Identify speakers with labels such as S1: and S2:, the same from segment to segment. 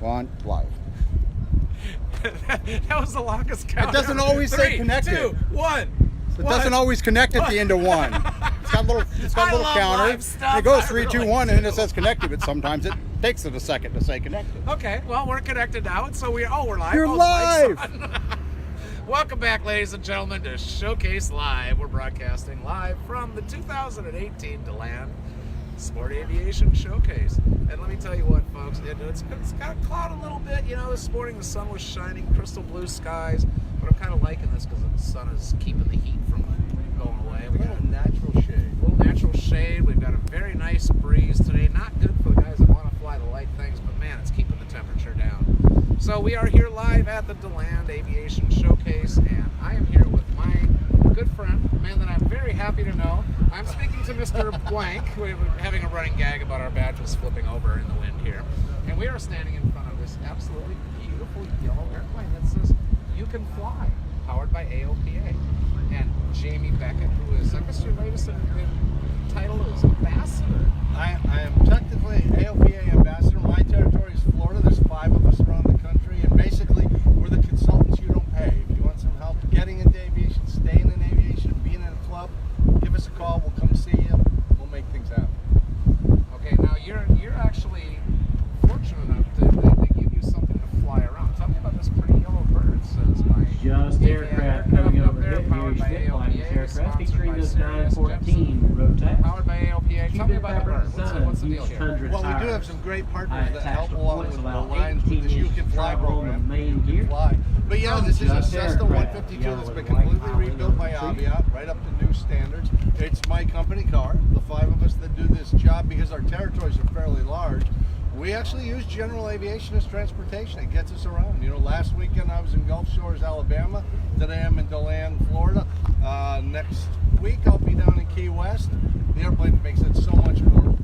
S1: 1, live.
S2: That was the longest count.
S1: It doesn't always say connected.
S2: 3, 2, 1.
S1: It doesn't always connect at the end of 1. It's got a little counter.
S2: Live stuff.
S1: It goes
S2: I
S1: 3, 2,
S2: really
S1: 1, and then it
S2: do.
S1: says connected, but sometimes it takes it a second to say connected.
S2: Okay, well, we're connected now, and so we're live.
S1: You're
S2: the
S1: live!
S2: mic's on. Welcome back, ladies and gentlemen, to Showcase Live. We're broadcasting live from the 2018 DeLand Sport Aviation Showcase. And let me tell you what, folks, it's got a cloud a little bit. You know, this morning the sun was shining, crystal blue skies, but I'm kind of liking this because the sun is keeping the heat from going away. We got a natural shade. We've got a very nice breeze today. Not good for the guys that want to fly the light things, but man, it's keeping the temperature down. So we are here live at the DeLand Aviation Showcase, and I am here with my good friend, a man that I'm very happy to know. I'm speaking to Mr. Blank. We're having a running gag about our badges flipping over in the wind here. And we are standing in front of this absolutely beautiful yellow airplane that says, "You Can Fly," powered by AOPA. And Jamie Beckett, who is, I guess your latest title is ambassador.
S3: I am technically AOPA ambassador. My territory is Florida. There's 5 of us around the country, and basically we're the consultants you don't pay. If you want some help getting into aviation, staying in aviation, being in a club, give us a call. We'll come see you. We'll make things happen.
S2: Okay, now you're actually fortunate enough to they give you something to fly around. Tell me about this pretty yellow bird. It says my
S4: Just aircraft coming over
S2: there,
S4: here.
S2: powered by
S4: Here's
S2: AOPA,
S4: aircraft featuring this
S2: sponsored by
S4: 914 road tax.
S2: powered by AOPA. Tell me about the bird. What's the deal here?
S3: Well, we do have some great partners that help along with the lines with this You Can Fly program.
S4: Main gear.
S3: Fly. But yeah, this is a
S4: Just
S3: Cessna
S4: aircraft.
S3: 152
S4: Yellow
S3: that's been
S4: with white
S3: completely rebuilt by
S4: power
S3: Aviation, right up to new standards. It's my company car. The 5 of us that do this job, because our territories are fairly large, we actually use general aviation as transportation. It gets us around. You know, last weekend I was in Gulf Shores, Alabama. Today I'm in DeLand, Florida. Next week I'll be down in Key West. The airplane makes it so much more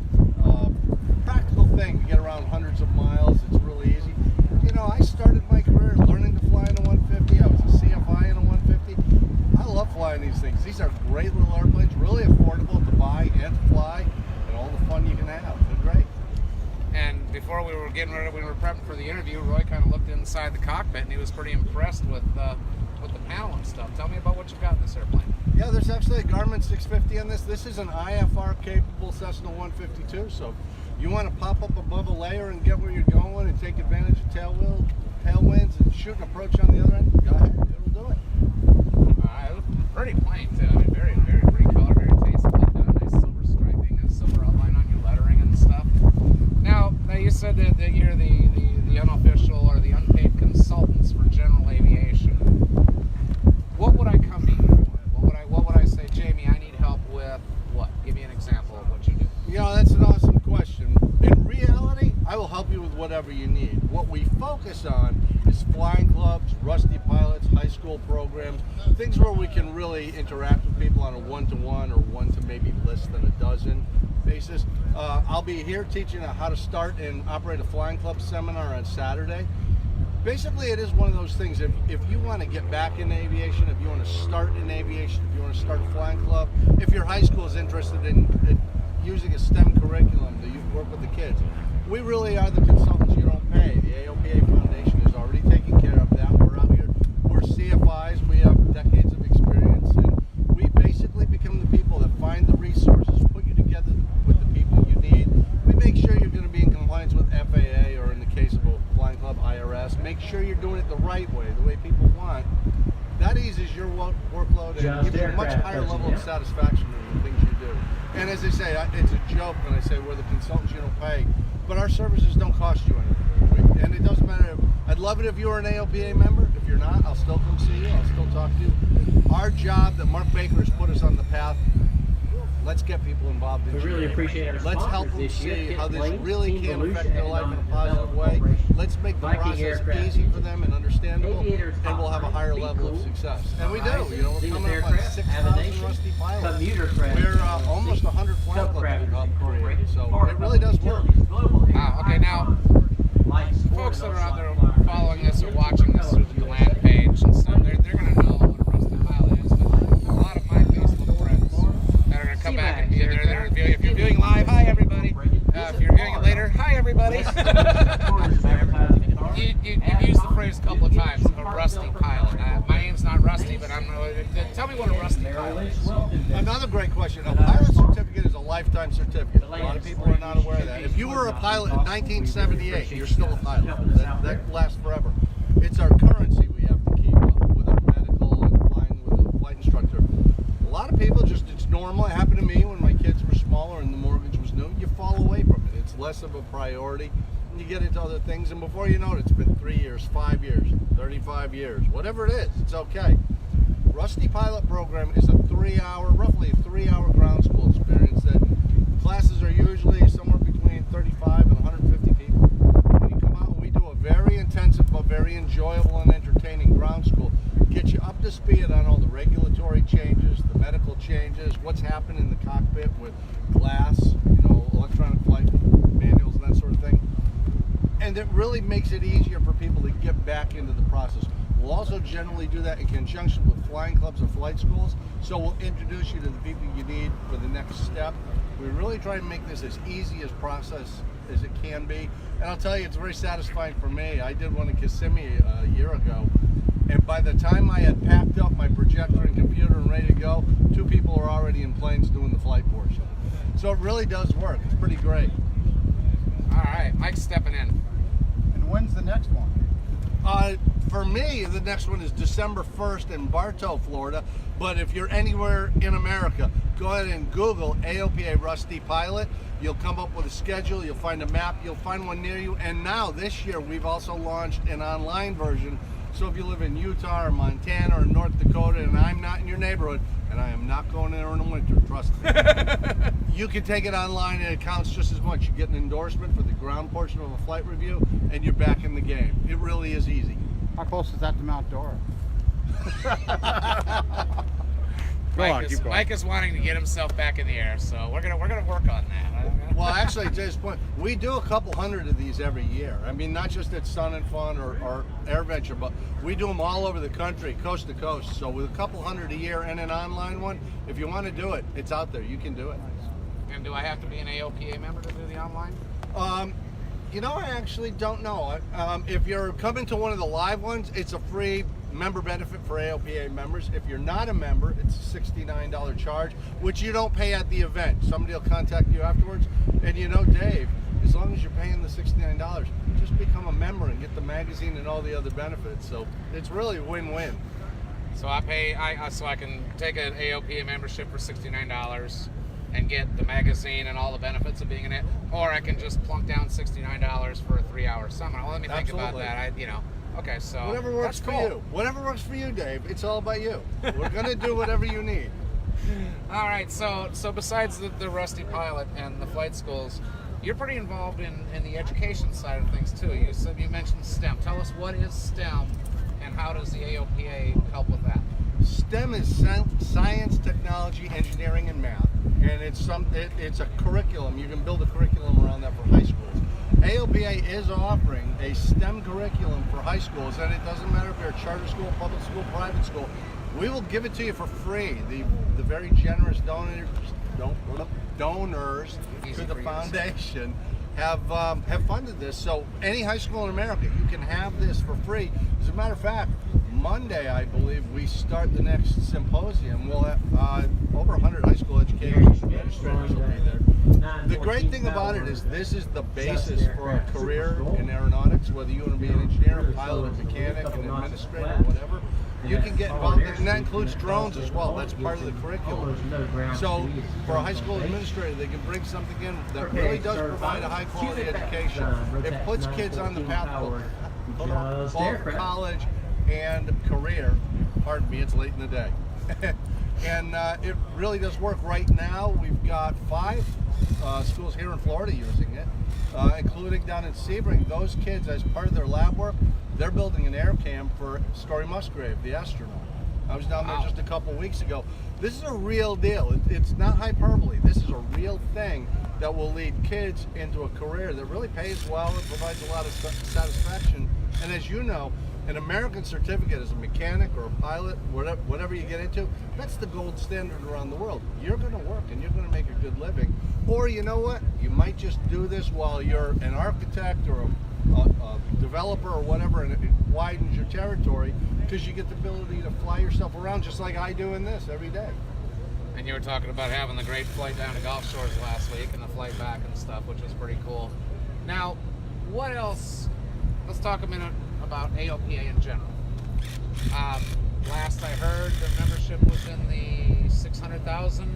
S3: practical thing to get around hundreds of miles. It's really easy. You know, I started my career learning to fly in a 150. I was a CFI in a 150. I love flying these things. These are great little airplanes, really affordable to buy and to fly, and all the fun you can have. They're great.
S2: And before we were prepping for the interview, Roy kind of looked inside the cockpit, and he was pretty impressed with the panel and stuff. Tell me about what you've got in this airplane.
S3: Yeah, there's actually a Garmin 650 on this. This is an IFR capable Cessna 152. So if you want to pop up above a layer and get where you're going and take advantage of tailwinds and shoot an approach on the other end, go ahead. It'll do it.
S2: Pretty plain too. I mean, very, very pretty color, very tastefully done. Nice silver striping and silver outline on your lettering and stuff. Now you said that you're the unofficial or the unpaid consultants for general aviation. What would I come to you with? What would I say, Jamie? I need help with what? Give me an example of what you do.
S3: You know, that's an awesome question. In reality, I will help you with whatever you need. What we focus on is flying clubs, rusty pilots, high school programs, things where we can really interact with people on a one-to-one or one to maybe less than a dozen basis. I'll be here teaching how to start and operate a flying club seminar on Saturday. Basically, it is one of those things. If you want to get back in aviation, if you want to start in aviation, if you want to start a flying club, if your high school is interested in using a STEM curriculum to work with the kids, we really are the consultants you don't pay. The AOPA Foundation is already taking care of that. We're out here. We're CFIs. We have decades of experience, and we basically become the people that find the resources, put you together with the people you need. We make sure you're going to be in compliance with FAA, or in the case of a flying club, IRS. Make sure you're doing it the right way, the way people want. That eases your workload and gives you a much higher level of satisfaction in the things you do. And as I say, it's a joke when I say we're the consultants you don't pay, but our services don't cost you anything. And it doesn't matter. I'd love it if you were an AOPA member. If you're not, I'll still come see you. I'll still talk to you. Our job that Mark Baker has put us on the path, let's get people involved in
S4: We really appreciate our
S3: Let's help
S4: sponsors
S3: them
S4: this year.
S3: see how this
S4: Planes,
S3: really
S4: Team
S3: can affect
S4: Volusia
S3: their life in a
S4: Economic
S3: positive way.
S4: Development
S3: Let's make the
S4: Viking
S3: process
S4: Aircraft
S3: easy for them and understandable,
S4: Aviators
S3: and we'll have a higher
S4: Hotline,
S3: level of
S4: Be Cool,
S3: success. And we do.
S4: Horizon,
S3: You know, we're
S4: Zenith
S3: coming up on
S4: Aircraft,
S3: 6,000
S4: Aviation,
S3: rusty pilots.
S4: Commuter Craft,
S3: We're almost 100 flying clubs
S4: Subcraft
S3: we've created,
S4: Incorporated,
S3: so
S4: Florida
S3: it really does work.
S4: Utilities Global,
S2: Okay, now, folks that are out there following this or watching this through the DeLand page and stuff, they're going to know what a rusty pilot is. But a lot of my Facebook friends that are going to come back and be there. If you're viewing live, hi everybody. If you're viewing it later, hi everybody.
S4: Tourism advertising
S2: what a rusty
S4: Merrill
S2: pilot
S4: Lynch
S2: is.
S4: Wealth Index.
S3: Another great question. A pilot certificate is a lifetime certificate. A lot of people are not aware of that. If you were a pilot in 1978, you're still a pilot. That lasts forever. It's our currency we have to keep up with our medical and flying with a flight instructor. A lot of people just, it's normal. It happened to me when my kids were smaller and the mortgage was new. You fall away from it. It's less of a priority. And you get into other things, and before you know it, it's been 3 years, 5 years, 35 years, whatever it is, it's okay. Rusty Pilot Program is a roughly 3-hour ground school experience that classes are usually somewhere between 35 and 150 people. When you come out, we do a very intensive but very enjoyable and entertaining ground school. Get you up to speed on all the regulatory changes, the medical changes, what's happened in the cockpit with glass, electronic flight manuals and that sort of thing. And it really makes it easier for people to get back into the process. We'll also generally do that in conjunction with flying clubs or flight schools, so we'll introduce you to the people you need for the next step. We really try to make this as easy as process as it can be, and I'll tell you, it's very satisfying for me. I did one in Kissimmee a year ago, and by the time I had packed up my projector and computer and ready to go, 2 people were already in planes doing the flight portion. So it really does work. It's pretty great.
S2: All right, Mike's stepping in.
S1: And when's the next one?
S3: For me, the next one is December 1st in Bartow, Florida. But if you're anywhere in America, go ahead and Google AOPA Rusty Pilot. You'll come up with a schedule, you'll find a map, you'll find one near you. And now, this year, we've also launched an online version. So if you live in Utah or Montana or North Dakota and I'm not in your neighborhood, and I am not going there in the winter, trust me, you can take it online and it counts just as much. You get an endorsement for the ground portion of a flight review and you're back in the game. It really is easy.
S1: How close is that to Mount Dora?
S2: Mike is wanting to get himself back in the air, so we're gonna work on that.
S3: Well, actually, to this point, we do a couple hundred of these every year. I mean, not just at Sun and Fun or AirVenture, but we do them all over the country, coast to coast. So with a couple hundred a year and an online one, if you want to do it, it's out there. You can do it.
S2: And do I have to be an AOPA member to do the online?
S3: I actually don't know. If you're coming to one of the live ones, it's a free member benefit for AOPA members. If you're not a member, it's a $69 charge, which you don't pay at the event. Somebody will contact you afterwards. And Dave, as long as you're paying the $69, just become a member and get the magazine and all the other benefits. So it's really win-win.
S2: So I can take an AOPA membership for $69 and get the magazine and all the benefits of being in it, or I can just plunk down $69 for a 3-hour summit. Well, let me think about that. Okay, so
S3: whatever works for you. Whatever works for you, Dave. It's all about you. We're gonna do whatever you need.
S2: All right. So besides the Rusty Pilot and the flight schools, you're pretty involved in the education side of things too. You mentioned STEM. Tell us, what is STEM, and how does the AOPA help with that?
S3: STEM is science, technology, engineering, and math, and it's a curriculum. You can build a curriculum around that for high schools. AOPA is offering a STEM curriculum for high schools, and it doesn't matter if you're a charter school, public school, private school. We will give it to you for free. The very generous donors to the foundation have funded this. So any high school in America, you can have this for free. As a matter of fact, Monday, I believe, we start the next symposium. We'll have over 100 high school education administrators will be there. The great thing about it is this is the basis for a career in aeronautics, whether you want to be an engineer, a pilot, a mechanic, an administrator, whatever. You can get involved, and that includes drones as well. That's part of the curriculum. So for a high school administrator, they can bring something in that really does provide a high-quality education. It puts kids on the path of both college and career. Pardon me, it's late in the day. And it really does work. Right now, we've got 5 schools here in Florida using it, including down in Sebring. Those kids, as part of their lab work, they're building an air cam for Story Musgrave, the astronaut. I was down there just a couple weeks ago. This is a real deal. It's not hyperbole. This is a real thing that will lead kids into a career that really pays well and provides a lot of satisfaction. And as you know, an American certificate as a mechanic or a pilot, whatever you get into, that's the gold standard around the world. You're going to work and you're going to make a good living. Or you know what? You might just do this while you're an architect or a developer or whatever, and it widens your territory. because you get the ability to fly yourself around just like I do in this every day.
S2: And you were talking about having the great flight down to Gulf Shores last week and the flight back and stuff, which was pretty cool. Now, what else? Let's talk a minute about AOPA in general. Last I heard, the membership was in the 600,000.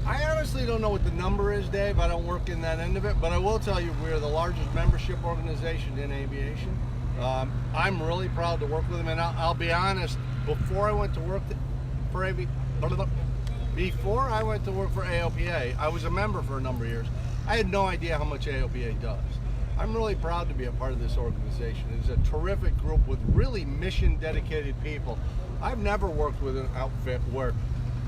S3: I honestly don't know what the number is, Dave. I don't work in that end of it, but I will tell you we're the largest membership organization in aviation. I'm really proud to work with them, and I'll be honest. Before I went to work for AOPA, I was a member for a number of years. I had no idea how much AOPA does. I'm really proud to be a part of this organization. It's a terrific group with really mission-dedicated people. I've never worked with an outfit where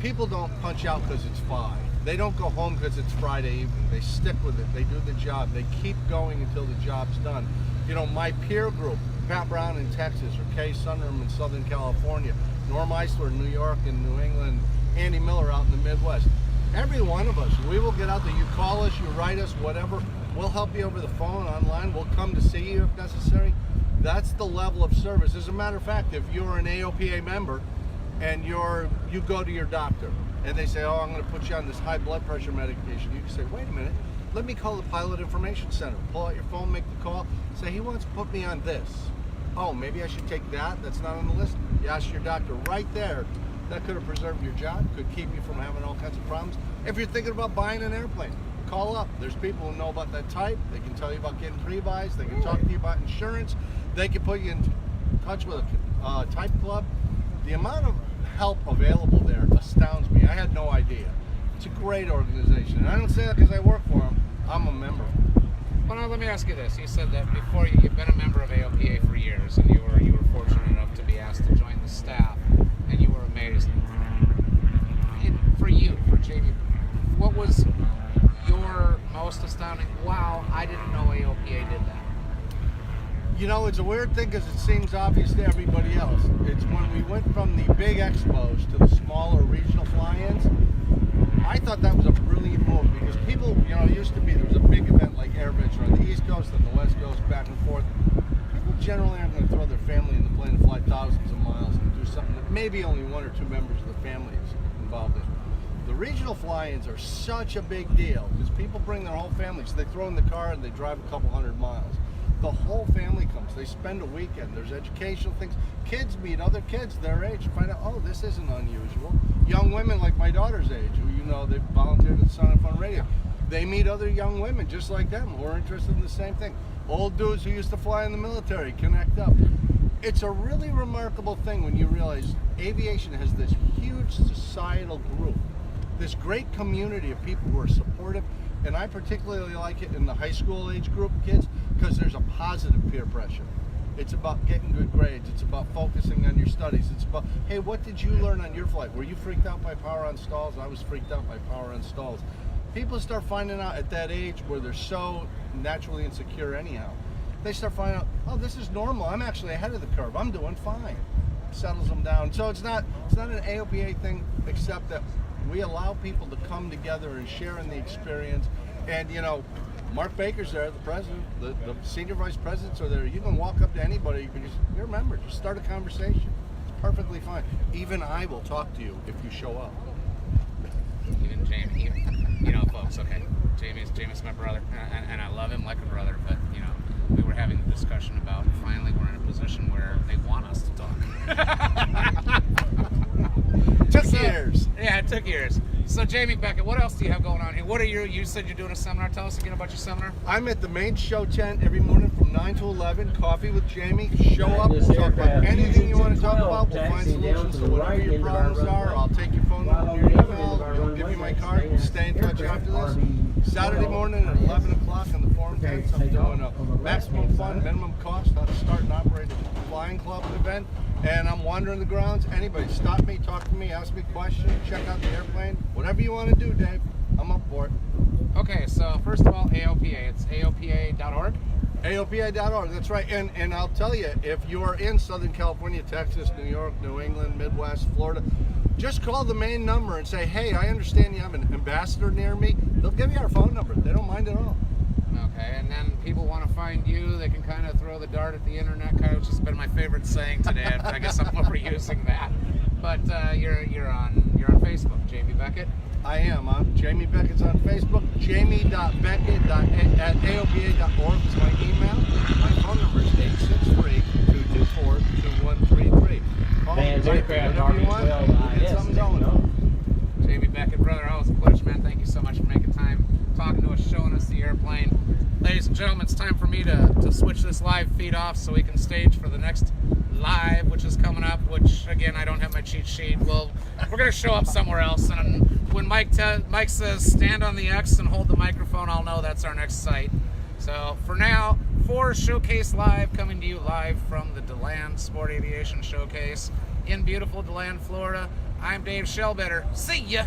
S3: people don't punch out because it's 5. They don't go home because it's Friday evening. They stick with it. They do the job. They keep going until the job's done. You know, my peer group, Pat Brown in Texas, or Kay Sunderman in Southern California, Norm Eisler in New York and New England, Andy Miller out in the Midwest. Every one of us, we will get out there. You call us, you write us, whatever. We'll help you over the phone, online. We'll come to see you if necessary. That's the level of service. As a matter of fact, if you're an AOPA member and you go to your doctor and they say, oh, I'm going to put you on this high blood pressure medication, you can say, wait a minute, let me call the Pilot Information Center. Pull out your phone, make the call, say, he wants to put me on this. Oh, maybe I should take that? That's not on the list. You ask your doctor right there. That could have preserved your job, could keep you from having all kinds of problems. If you're thinking about buying an airplane, call up. There's people who know about that type. They can tell you about getting pre-buys. They can talk to you about insurance. They can put you in touch with a type club. The amount of help available there astounds me. I had no idea. It's a great organization. And I don't say that because I work for them. I'm a member.
S2: Well, now let me ask you this. You said that before you've been a member of AOPA for years, and you were fortunate enough to be asked to join the staff, and you were amazed. For you, for Jamie, what was your most astounding, wow, I didn't know AOPA did that?
S3: You know, it's a weird thing because it seems obvious to everybody else. It's when we went from the big expos to the smaller regional fly-ins, I thought that was a brilliant move because people, you know, it used to be there was a big event like Air Adventure on the East Coast and the West Coast, back and forth. People generally aren't going to throw their family in the plane and fly thousands of miles and do something that maybe only 1 or 2 members of the family is involved in. The regional fly-ins are such a big deal because people bring their whole families. They throw in the car and they drive a couple 100 miles. The whole family comes. They spend a weekend. There's educational things. Kids meet other kids their age and find out, oh, this isn't unusual. Young women like my daughter's age, who, you know, they volunteered at Sun and Fun Radio. They meet other young women just like them who are interested in the same thing. Old dudes who used to fly in the military connect up. It's a really remarkable thing when you realize aviation has this huge societal group, this great community of people who are supportive, and I particularly like it in the high school age group of kids because there's a positive peer pressure. It's about getting good grades. It's about focusing on your studies. It's about, hey, what did you learn on your flight? Were you freaked out by power on stalls? I was freaked out by power on stalls. People start finding out at that age where they're so naturally insecure anyhow. They start finding out, oh, this is normal. I'm actually ahead of the curve. I'm doing fine. Settles them down. So it's not an AOPA thing, except that we allow people to come together and share in the experience. And, you know, Mark Baker's there, the president, the senior vice presidents are there. You can walk up to anybody. You can you're a member. Just start a conversation. It's perfectly fine. Even I will talk to you if you show up.
S2: Even Jamie, you know, folks, okay, Jamie's my brother, and I love him like a brother, but, you know, we were having a discussion about finally we're in a position where they want us to talk.
S3: Took years.
S2: Yeah, it took years. So, Jamie, Beckett, what else do you have going on here? What are you said you're doing a seminar. Tell us again about your seminar.
S3: I'm at the main show tent every morning from 9 to 11. Coffee with Jamie. Show up. We'll talk about anything you want to talk about. We'll find solutions to whatever your problems are. I'll take your phone number, your email. I'll give you my card. We'll stay in touch after this. Saturday morning at 11 o'clock on the forum tents, I'm doing a maximum fun, minimum cost, how to start and operate a flying club event. And I'm wandering the grounds. Anybody, stop me, talk to me, ask me questions, check out the airplane. Whatever you want to do, Dave, I'm up for it.
S2: Okay, so first of all, AOPA. It's AOPA.org.
S3: AOPA.org, that's right. And I'll tell you, if you are in Southern California, Texas, New York, New England, Midwest, Florida, just call the main number and say, hey, I understand you have an ambassador near me. They'll give you our phone number. They don't mind at all.
S2: Okay, and then people want to find you, they can kind of throw the dart at the internet, kind of, which has been my favorite saying today. I guess I'm overusing that. But you're on Facebook, Jamie Beckett.
S3: I am. I'm Jamie Beckett's on Facebook. Jamie.beckett@aopa.org is my email. My phone number is 863-224-2133. Call me,
S4: Van's
S3: write me,
S4: aircraft
S3: whatever you want.
S4: RB12
S3: We'll get
S4: IS.
S3: something going.
S2: Jamie Beckett, brother, always a pleasure, man. Thank you so much for making time, talking to us, showing us the airplane. Ladies and gentlemen, it's time for me to switch this live feed off so we can stage for the next live, which is coming up, which, again, I don't have my cheat sheet. Well, we're going to show up somewhere else, and when Mike says stand on the X and hold the microphone, I'll know that's our next site. So, for now, for Showcase Live, coming to you live from the DeLand Sport Aviation Showcase in beautiful DeLand, Florida, I'm Dave Shellbetter. See ya!